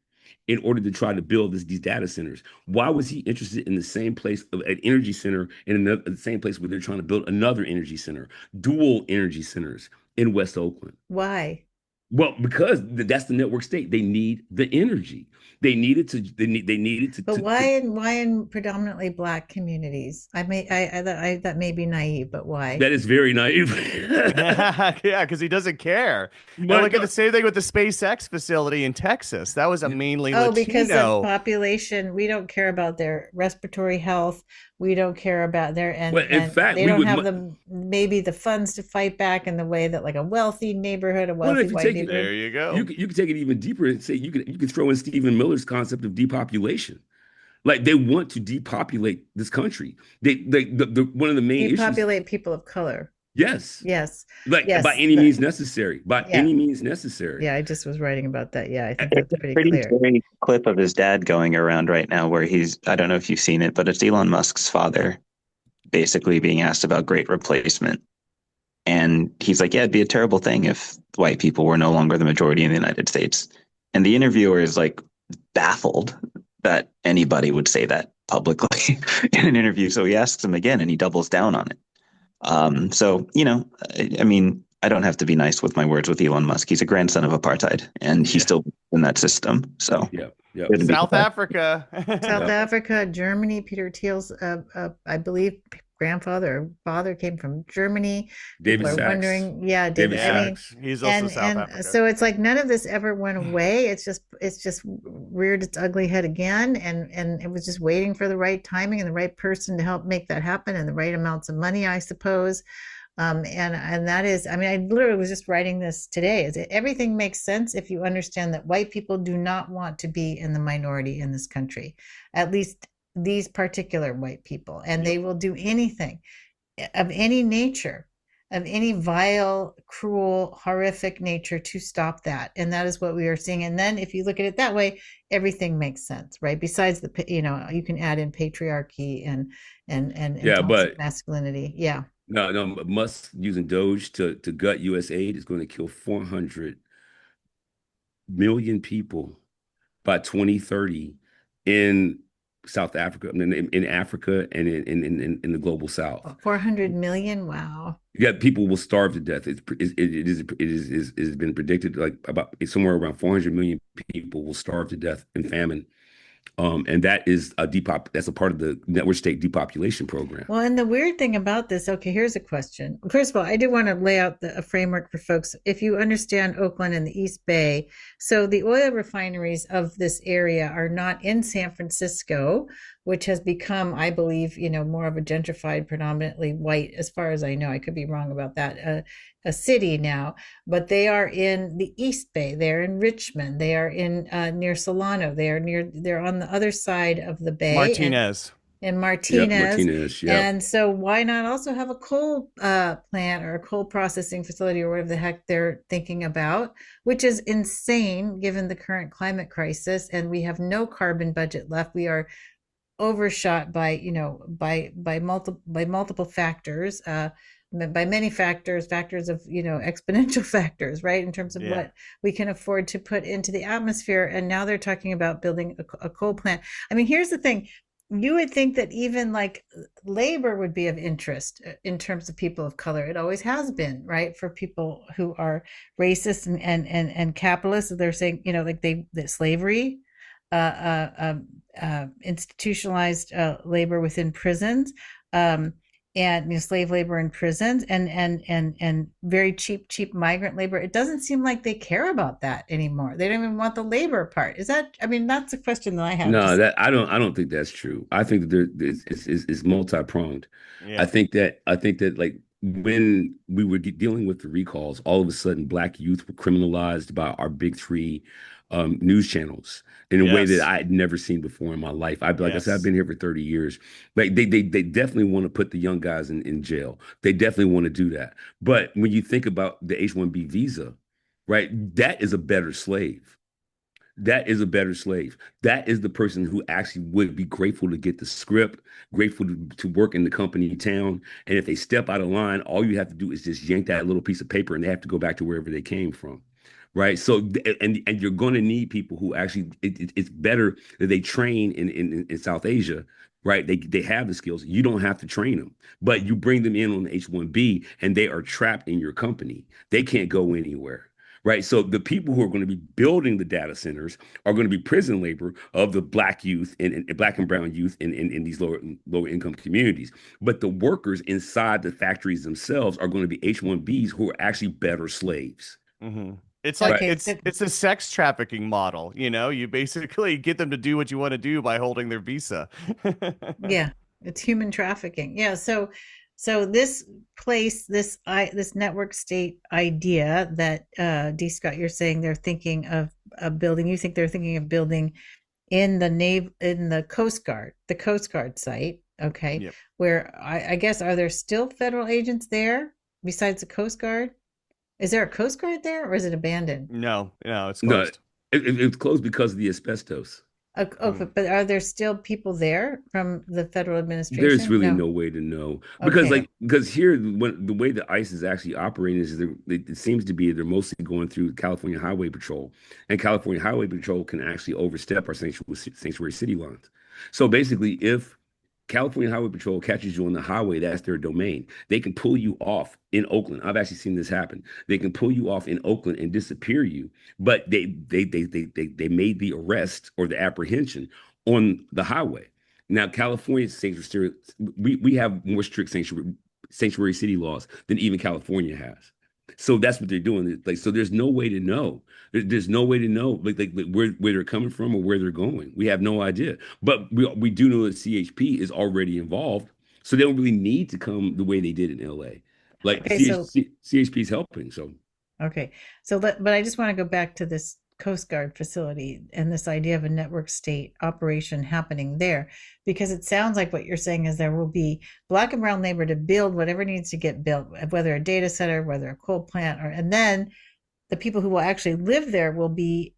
in order to try to build these data centers? Why was he interested in the same place of an energy center in the same place where they're trying to build another energy center, dual energy centers in West Oakland? Why? Well, because that's the network state. They need the energy. They needed to. They needed to. But why in predominantly Black communities? That may be naive, but why? That is very naive. Yeah, because he doesn't care. And But look at the same thing with the SpaceX facility in Texas. That was a mainly Latino. Because of population, we don't care about their respiratory health. We don't care about their in fact, they don't have maybe the funds to fight back in the way that like a wealthy neighborhood, a wealthy white neighborhood. There you go. You can take it even deeper and say you can throw in Stephen Miller's concept of depopulation. Like they want to depopulate this country. The one of the main depopulate people of color. Yes. Like yes, by any means necessary. Any means necessary. Yeah, I just was writing about that. Yeah, I think that's pretty clear. Scary clip of his dad going around right now where I don't know if you've seen it, but it's Elon Musk's father basically being asked about great replacement. And he's like, yeah, it'd be a terrible thing if white people were no longer the majority in the United States. And the interviewer is like baffled that anybody would say that publicly in an interview. So he asks him again and he doubles down on it. So, I mean, I don't have to be nice with my words with Elon Musk. He's a grandson of apartheid and he's still in that system. So yeah. South Africa, Germany. Peter Thiel's, I believe, grandfather or father came from Germany. David Sachs. Wondering, David Sachs. He's also South Africa. So it's like none of this ever went away. It's just reared its ugly head again, and it was just waiting for the right timing and the right person to help make that happen, and the right amounts of money, I suppose. And that is, I mean, I literally was just writing this today. Everything makes sense if you understand that white people do not want to be in the minority in this country, at least these particular white people, and they will do anything of any nature, of any vile, cruel, horrific nature to stop that. And that is what we are seeing. And then if you look at it that way, everything makes sense, right? Besides you can add in patriarchy and but masculinity. Yeah. No, Musk using Doge to gut USAID is going to kill 400 million people by 2030 in South Africa, in Africa, and in the global South. 400 million. Wow. Yeah, people will starve to death. It has been predicted like about somewhere around 400 million people will starve to death in famine. And that is that's a part of the network state depopulation program. Well, and the weird thing about this, okay, here's a question. First of all, I do want to lay out a framework for folks. If you understand Oakland and the East Bay, so the oil refineries of this area are not in San Francisco, which has become, I believe, more of a gentrified, predominantly white, as far as I know. I could be wrong about that. A city now, but they are in the East Bay. They're in Richmond. They are in near Solano. They're on the other side of the bay. Martinez. And Martinez. Yeah. And so why not also have a coal plant or a coal processing facility or whatever the heck they're thinking about, which is insane given the current climate crisis. And we have no carbon budget left. We are overshot by multiple factors, by many factors of exponential factors, right, in terms of what we can afford to put into the atmosphere. And now they're talking about building a coal plant. I mean, here's the thing. You would think that even like labor would be of interest in terms of people of color. It always has been, right, for people who are racist and capitalists. They're saying, that slavery, institutionalized labor within prisons, and slave labor in prisons and very cheap migrant labor. It doesn't seem like they care about that anymore. They don't even want the labor part. Is that, I mean, that's a question that I have. No, Just that I don't think that's true. I think that it's multi-pronged. Yeah. I think that like when we were dealing with the recalls, all of a sudden black youth were criminalized by our big three news channels in a way that Yes. I had never seen before in my life. Like I said, I've Yes. been here for 30 years. Like they definitely want to put the young guys in jail. They definitely want to do that. But when you think about the H-1B visa, right, that is a better slave. That is a better slave. That is the person who actually would be grateful to get the script, grateful to work in the company town. And if they step out of line, all you have to do is just yank that little piece of paper and they have to go back to wherever they came from. Right. So, and you're going to need people who actually, it's better that they train in South Asia. Right. They have the skills. You don't have to train them, but you bring them in on the H-1B and they are trapped in your company. They can't go anywhere. Right. So the people who are going to be building the data centers are going to be prison labor of the black youth and black and brown youth in these lower income communities. But the workers inside the factories themselves are going to be H-1Bs who are actually better slaves. Hmm. It's like Right. okay. it's a sex trafficking model, you know? You basically get them to do what you want to do by holding their visa. Yeah, it's human trafficking. Yeah, so this place, this network state idea that D. Scott, you're saying they're thinking of a building. You think they're thinking of building in the Coast Guard site. Okay, Yep. where I guess, are there still federal agents there besides the Coast Guard? Is there a Coast Guard there, or is it abandoned? No, no, it's No, closed. it's closed because of the asbestos. Okay, but are there still people there from the federal There's administration? really No. no way to know Okay. because here when the way the ICE is actually operating is it seems to be they're mostly going through California Highway Patrol, and California Highway Patrol can actually overstep our sanctuary city lines. So basically, if California Highway Patrol catches you on the highway, that's their domain. They can pull you off in Oakland. I've actually seen this happen. They can pull you off in Oakland and disappear you, but they made the arrest or the apprehension on the highway. Now, California sanctuary, we have more strict sanctuary city laws than even California has. So that's what they're doing. Like, so there's no way to know. There's no way to know like where they're coming from or where they're going. We have no idea. But we do know that CHP is already involved, so they don't really need to come the way they did in LA. Like Okay, so CHP is helping. So okay. But I just want to go back to this Coast Guard facility and this idea of a network state operation happening there, because it sounds like what you're saying is there will be black and brown labor to build whatever needs to get built, whether a data center, whether a coal plant, and then the people who will actually live there will be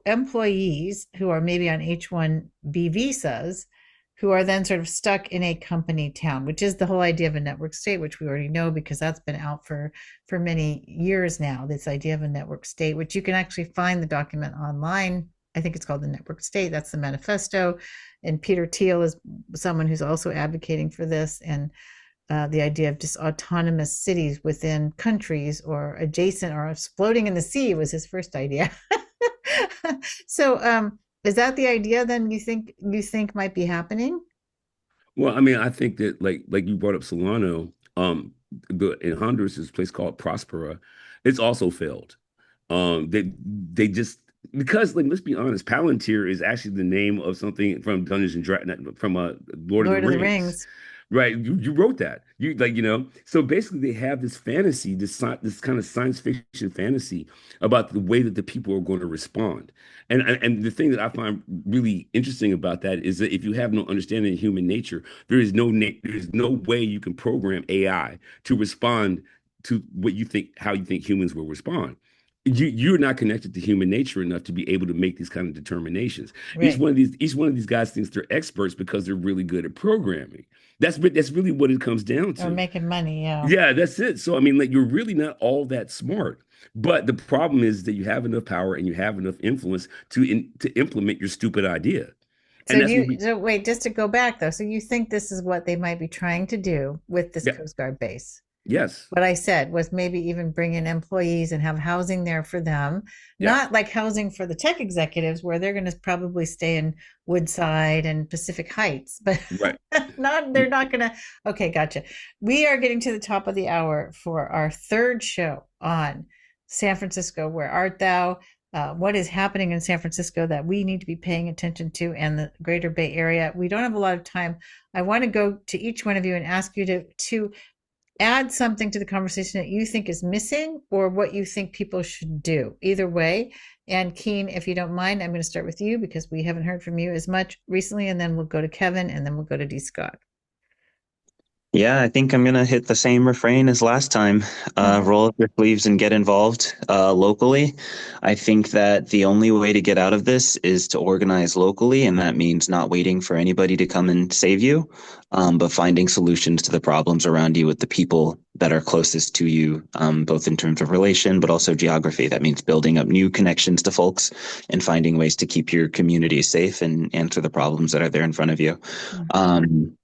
employees who are maybe on H-1B visas, who are then sort of stuck in a company town, which is the whole idea of a network state, which we already know because that's been out for many years now. This idea of a network state, which you can actually find the document online. I think it's called the Network State. That's the manifesto, and Peter Thiel is someone who's also advocating for this, and the idea of just autonomous cities within countries or adjacent or floating in the sea was his first idea. So, is that the idea then you think might be happening? well, I mean, I think that like you brought up Solano, in Honduras is a place called Prospera. It's also failed. They just because like let's be honest, Palantir is actually the name of something from Dungeons and Dragons from Lord of the Lord of the Rings. Rings. Right, you wrote that. You like, So basically, they have this fantasy, this kind of science fiction fantasy about the way that the people are going to respond. And the thing that I find really interesting about that is that if you have no understanding of human nature, there is no way you can program AI to respond to what you think, how you think humans will respond. You're not connected to human nature enough to be able to make these kind of determinations. Right. Each one of these guys thinks they're experts because they're really good at programming. That's really what it comes down Or to. making money, yeah. Yeah, that's it. So I mean, like you're really not all that smart. But the problem is that you have enough power and you have enough influence to implement your stupid idea. And that's what we So wait, just to go back though, so you think this is what they might be trying to do with this yeah, Coast Guard base? Yes. What I said was maybe even bring in employees and have housing there for them, Yeah. not like housing for the tech executives where they're going to probably stay in Woodside and Pacific Heights, but Right. they're not going to. Okay, gotcha. We are getting to the top of the hour for our third show on San Francisco. Where art thou? What is happening in San Francisco that we need to be paying attention to, and the greater Bay Area? We don't have a lot of time. I want to go to each one of you and ask you to add something to the conversation that you think is missing or what you think people should do. Either way. And Keen, if you don't mind, I'm going to start with you because we haven't heard from you as much recently, and then we'll go to Kevin, and then we'll go to D. Scott. Yeah, I think I'm gonna hit the same refrain as last time. Roll up your sleeves and get involved locally. I think that the only way to get out of this is to organize locally, and that means not waiting for anybody to come and save you, but finding solutions to the problems around you with the people that are closest to you, both in terms of relation, but also geography. That means building up new connections to folks and finding ways to keep your community safe and answer the problems that are there in front of you. Um,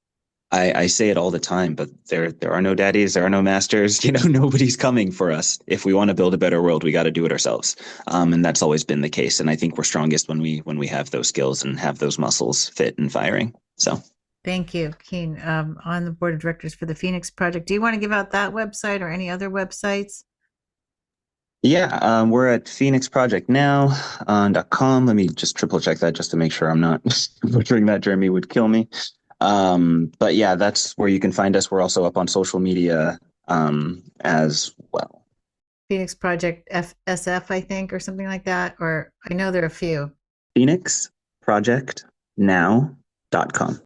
I say it all the time, but there are no daddies, there are no masters. Nobody's coming for us. If we want to build a better world, we got to do it ourselves, and that's always been the case. And I think we're strongest when we have those skills and have those muscles fit and firing. So, Thank you, Keen. On the board of directors for the Phoenix Project. Do you want to give out that website or any other websites? yeah, we're at phoenixprojectnow.com. Let me just triple check that just to make sure I'm not butchering that. Jeremy would kill me. But yeah, that's where you can find us. We're also up on social media as well. Phoenix Project SF, I think, or something like that. Or I know there are a few. phoenixprojectnow.com.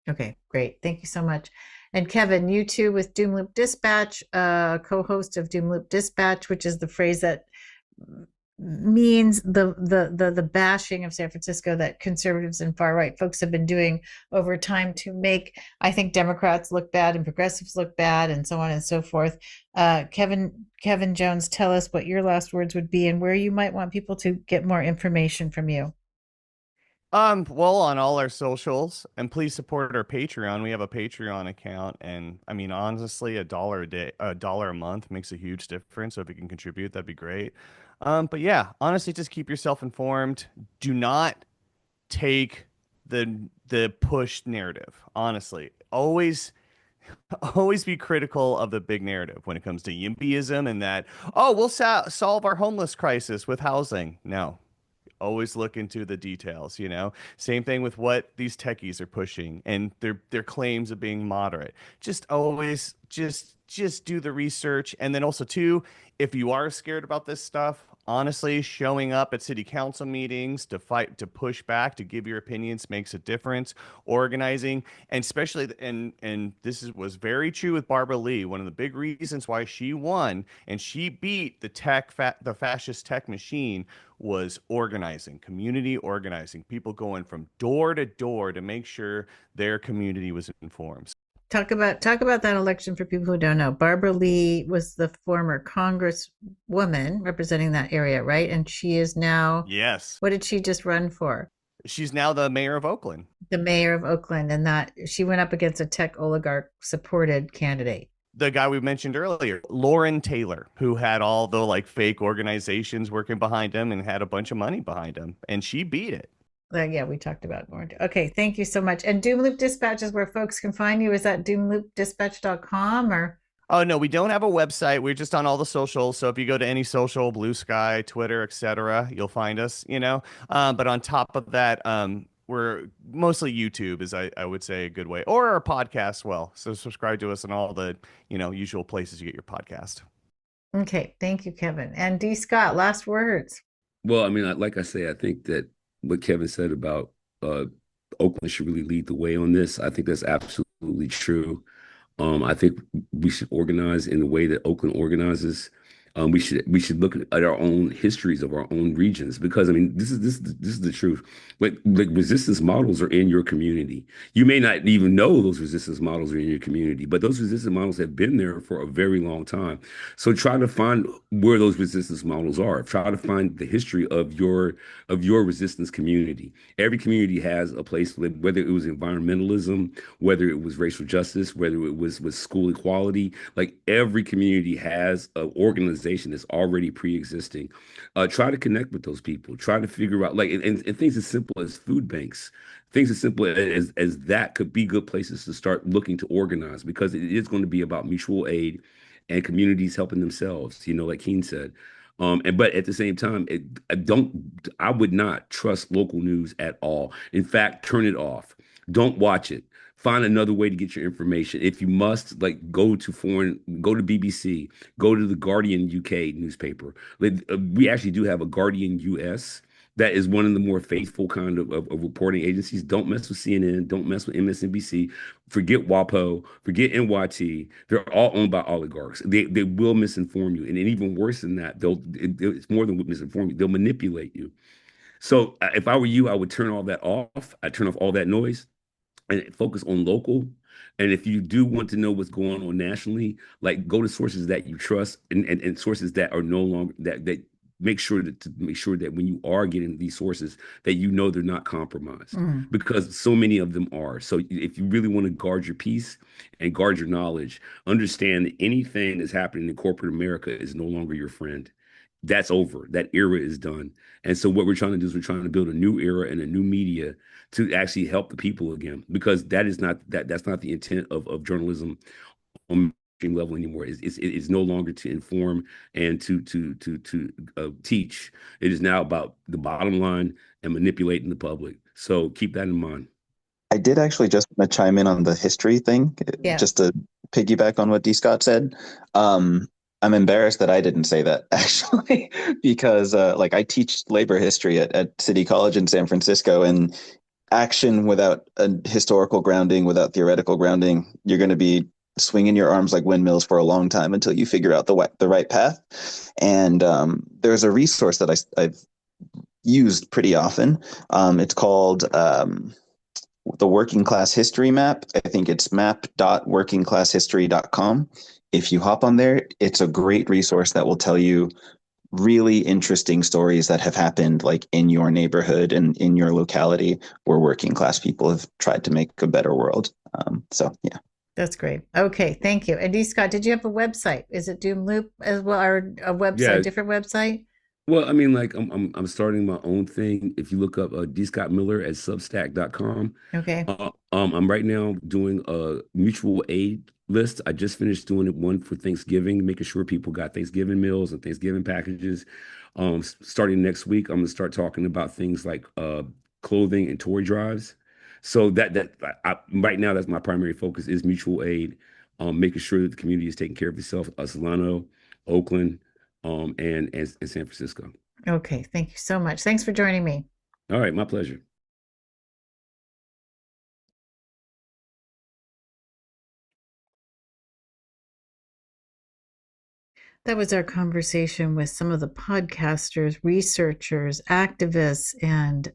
Okay, great. Thank you so much. And Kevin, you too with Doom Loop Dispatch, co-host of Doom Loop Dispatch, which is the phrase that means the bashing of San Francisco that conservatives and far right folks have been doing over time to make, I think, Democrats look bad and progressives look bad and so on and so forth. Kevin Jones, tell us what your last words would be and where you might want people to get more information from you. Well, on all our socials, and please support our Patreon. We have a Patreon account, and I mean, honestly, $1 a day, $1 a month makes a huge difference. So if you can contribute, that'd be great. But yeah, honestly, just keep yourself informed. Do not take the push narrative. Honestly, always be critical of the big narrative when it comes to YIMBYism and that, oh, we'll solve our homeless crisis with housing. No, always look into the details. Same thing with what these techies are pushing and their claims of being moderate. Just always just do the research. And then also too, if you are scared about this stuff, honestly, showing up at city council meetings to fight, to push back, to give your opinions makes a difference. Organizing, and especially, and was very true with Barbara Lee. One of the big reasons why she won and she beat the fascist tech machine was organizing, community organizing, people going from door to door to make sure their community was informed. Talk about that election for people who don't know. Barbara Lee was the former congresswoman representing that area, right? And she is now, Yes. What did she just run for? She's now the mayor of Oakland. The mayor of Oakland, and that she went up against a tech oligarch supported candidate. The guy we mentioned earlier, Lauren Taylor, who had all the fake organizations working behind him and had a bunch of money behind him, and she beat it. Yeah, we talked about more. Okay, thank you so much. And Doom Loop Dispatch is where folks can find you. Is that doomloopdispatch.com or? Oh, no, we don't have a website. We're just on all the socials. So if you go to any social, Blue Sky, Twitter, etc., you'll find us. But on top of that, we're mostly YouTube is, I would say, a good way, or our podcast. Well, so subscribe to us in all the, usual places you get your podcast. Okay. Thank you, Kevin. And D. Scott, last words. Well, I mean, like I say, I think that what Kevin said about Oakland should really lead the way on this. I think that's absolutely true. I think we should organize in the way that Oakland organizes. We should look at our own histories of our own regions, because I mean this is the truth. Like resistance models are in your community. You may not even know those resistance models are in your community, but those resistance models have been there for a very long time. So try to find where those resistance models are. Try to find the history of your resistance community. Every community has a place, whether it was environmentalism, whether it was racial justice, whether it was school equality. Like every community has an organization that's already pre-existing. Try to connect with those people. Try to figure out, like, and things as simple as food banks, things as simple as that could be good places to start looking to organize, because it is going to be about mutual aid and communities helping themselves, like Keen said. But at the same time, I would not trust local news at all. In fact, turn it off. Don't watch it. Find another way to get your information. If you must, like, go to BBC, go to the Guardian UK newspaper. We actually do have a Guardian US that is one of the more faithful kind of reporting agencies. Don't mess with CNN. Don't mess with MSNBC. Forget WAPO. Forget NYT. They're all owned by oligarchs. They will misinform you, and even worse than that, it's more than misinform you. They'll manipulate you. So if I were you, I would turn all that off. I'd turn off all that noise and focus on local. And if you do want to know what's going on nationally, like, go to sources that you trust, and sources that are no longer that make sure that when you are getting these sources, that they're not compromised, because so many of them are. So if you really want to guard your peace and guard your knowledge, understand that anything that's happening in corporate America is no longer your friend. That's over. That era is done. And so what we're trying to do is we're trying to build a new era and a new media to actually help the people again, because that's not the intent of journalism on mainstream level anymore. It's no longer to inform and to teach. It is now about the bottom line and manipulating the public. So keep that in mind. I did actually just want to chime in on the history thing, just to piggyback on what D. Scott said. I'm embarrassed that I didn't say that, actually, because I teach labor history at City College in San Francisco, and action without a historical grounding, without theoretical grounding, you're going to be swinging your arms like windmills for a long time until you figure out the right path. And there's a resource that I've used pretty often. It's called the Working Class History Map. I think it's map.workingclasshistory.com. If you hop on there, it's a great resource that will tell you really interesting stories that have happened, like, in your neighborhood and in your locality, where working class people have tried to make a better world. So yeah. That's great. Okay, thank you. And D. Scott, did you have a website? Is it Doom Loop as well, or a website, Yeah. different website? Well, I mean, like, I'm starting my own thing. If you look up D. Scott Miller at Substack.com. Okay. I'm right now doing a mutual aid list. I just finished doing one for Thanksgiving, making sure people got Thanksgiving meals and Thanksgiving packages. Starting next week, I'm gonna start talking about things like clothing and toy drives. So right now, that's my primary focus, is mutual aid, making sure that the community is taking care of itself. Solano, Oakland, and San Francisco. Okay, thank you so much. Thanks for joining me. All right, my pleasure. That was our conversation with some of the podcasters, researchers, activists, and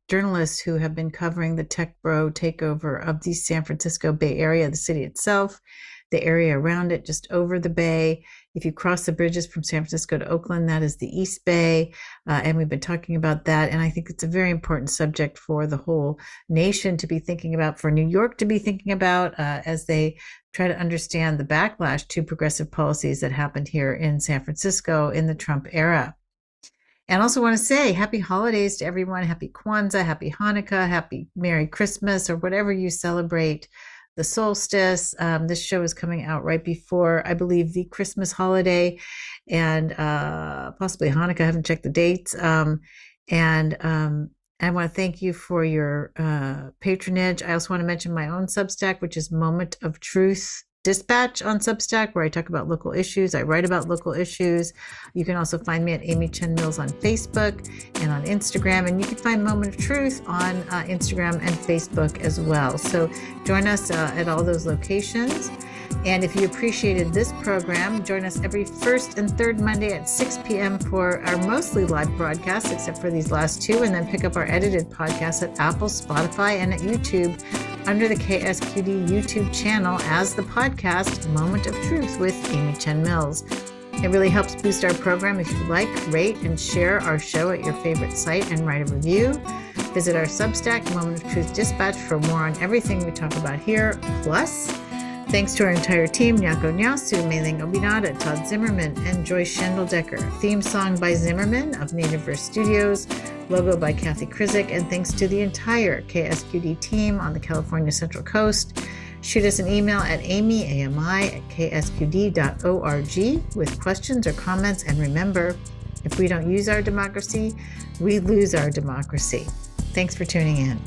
journalists who have been covering the tech bro takeover of the San Francisco Bay Area, the city itself, the area around it, just over the bay. If you cross the bridges from San Francisco to Oakland, that is the East Bay. And we've been talking about that. And I think it's a very important subject for the whole nation to be thinking about, for New York to be thinking about, as they try to understand the backlash to progressive policies that happened here in San Francisco in the Trump era. And also want to say happy holidays to everyone. Happy Kwanzaa, happy Hanukkah, happy Merry Christmas, or whatever you celebrate. The solstice. This show is coming out right before, I believe, the Christmas holiday, and possibly Hanukkah. I haven't checked the dates. And I want to thank you for your patronage. I also want to mention my own Substack, which is Moment of Truth Dispatch on Substack, where I talk about local issues. I write about local issues. You can also find me at Amy Chen Mills on Facebook and on Instagram. And you can find Moment of Truth on Instagram and Facebook as well. So join us at all those locations. And if you appreciated this program, join us every first and third Monday at 6 p.m. for our mostly live broadcasts, except for these last two, and then pick up our edited podcasts at Apple, Spotify, and at YouTube under the KSQD YouTube channel as the podcast Moment of Truth with Amy Chen Mills. It really helps boost our program if you like, rate, and share our show at your favorite site and write a review. Visit our Substack, Moment of Truth Dispatch, for more on everything we talk about here. Plus, thanks to our entire team, Nyako Nyasu, Mei-Ling Obinada, Todd Zimmerman, and Joyce Schendel-Decker. Theme song by Zimmerman of Native Verse Studios, logo by Kathy Krizik, and thanks to the entire KSQD team on the California Central Coast. Shoot us an email at amyami@ksqd.org with questions or comments. And remember, if we don't use our democracy, we lose our democracy. Thanks for tuning in.